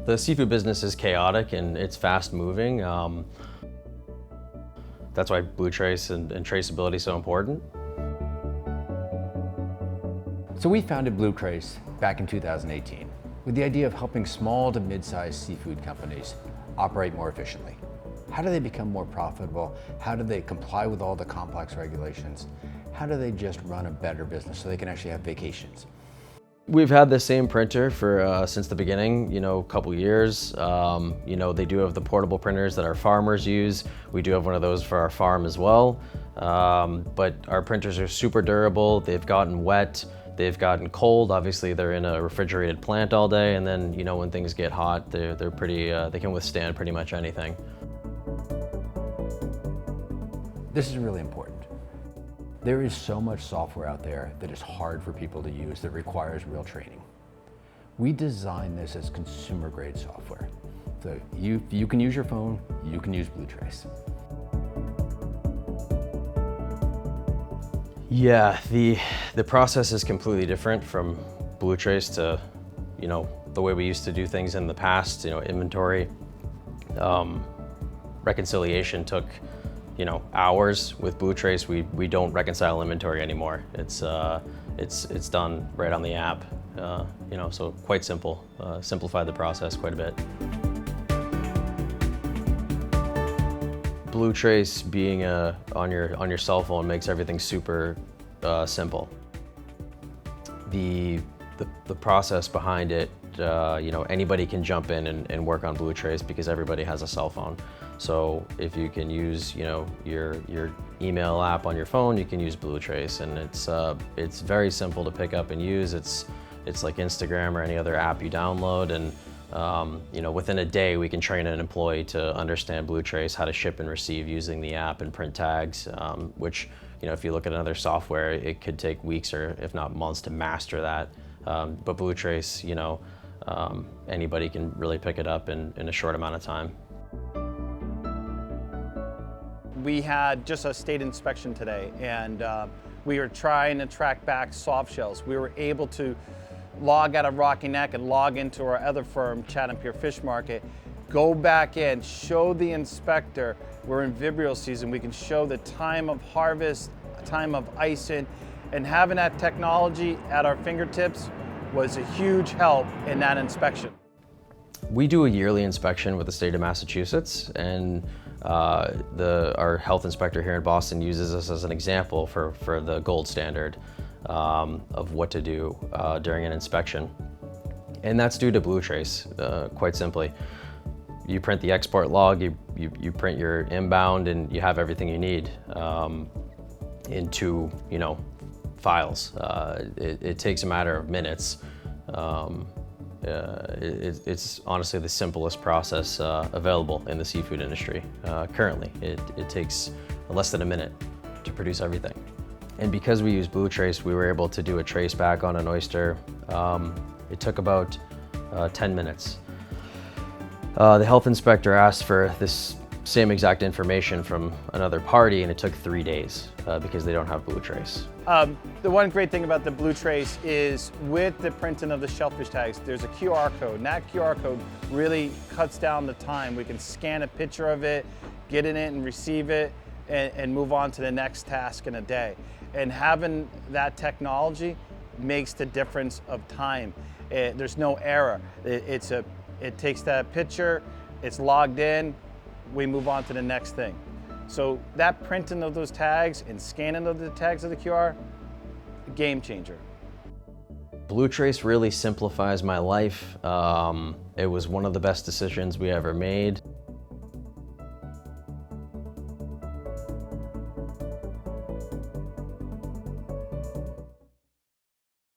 The seafood business is chaotic and it's fast moving. That's why BlueTrace and traceability is so important. So we founded BlueTrace back in 2018 with the idea of helping small to mid-sized seafood companies operate more efficiently. How do they become more profitable? How do they comply with all the complex regulations? How do they just run a better business so they can actually have vacations? We've had the same printer for since the beginning, a couple years. They do have the portable printers that our farmers use. We do have one of those for our farm as well. But our printers are super durable. They've gotten wet. They've gotten cold. Obviously, they're in a refrigerated plant all day, and then when things get hot, they're pretty. They can withstand pretty much anything. This is really important. There is so much software out there that is hard for people to use, that requires real training. We designed this as consumer-grade software. So you can use your phone, you can use BlueTrace. Yeah, the process is completely different from BlueTrace to, the way we used to do things in the past. Inventory, reconciliation took, hours. With BlueTrace, we don't reconcile inventory anymore. It's done right on the app. So quite simple. Simplified the process quite a bit. BlueTrace being on your cell phone makes everything super simple. The process behind it, anybody can jump in and work on BlueTrace because everybody has a cell phone. So if you can use your email app on your phone, you can use BlueTrace, and it's very simple to pick up and use. It's like Instagram or any other app you download, and within a day we can train an employee to understand BlueTrace, how to ship and receive using the app and print tags, which if you look at another software, it could take weeks or if not months to master that. But BlueTrace, anybody can really pick it up in a short amount of time. We had just a state inspection today, and we were trying to track back soft shells. We were able to log out of Rocky Neck and log into our other firm, Chatham Pier Fish Market, go back in, show the inspector, we're in Vibrio season, we can show the time of harvest, time of icing, and having that technology at our fingertips was a huge help in that inspection. We do a yearly inspection with the state of Massachusetts, and our health inspector here in Boston uses us as an example for the gold standard of what to do during an inspection. And that's due to BlueTrace, quite simply. You print the export log, you print your inbound, and you have everything you need into files. It takes a matter of minutes. It's honestly the simplest process available in the seafood industry currently. It takes less than a minute to produce everything. And because we use BlueTrace, we were able to do a trace back on an oyster. It took about 10 minutes. The health inspector asked for this same exact information from another party, and it took 3 days because they don't have BlueTrace. The one great thing about the BlueTrace is with the printing of the shellfish tags, there's a QR code, and that QR code really cuts down the time. We can scan a picture of it, get in it and receive it, and move on to the next task in a day. And having that technology makes the difference of time. There's no error. It takes that picture, it's logged in, we move on to the next thing. So that printing of those tags and scanning of the tags of the QR, game changer. BlueTrace really simplifies my life. It was one of the best decisions we ever made.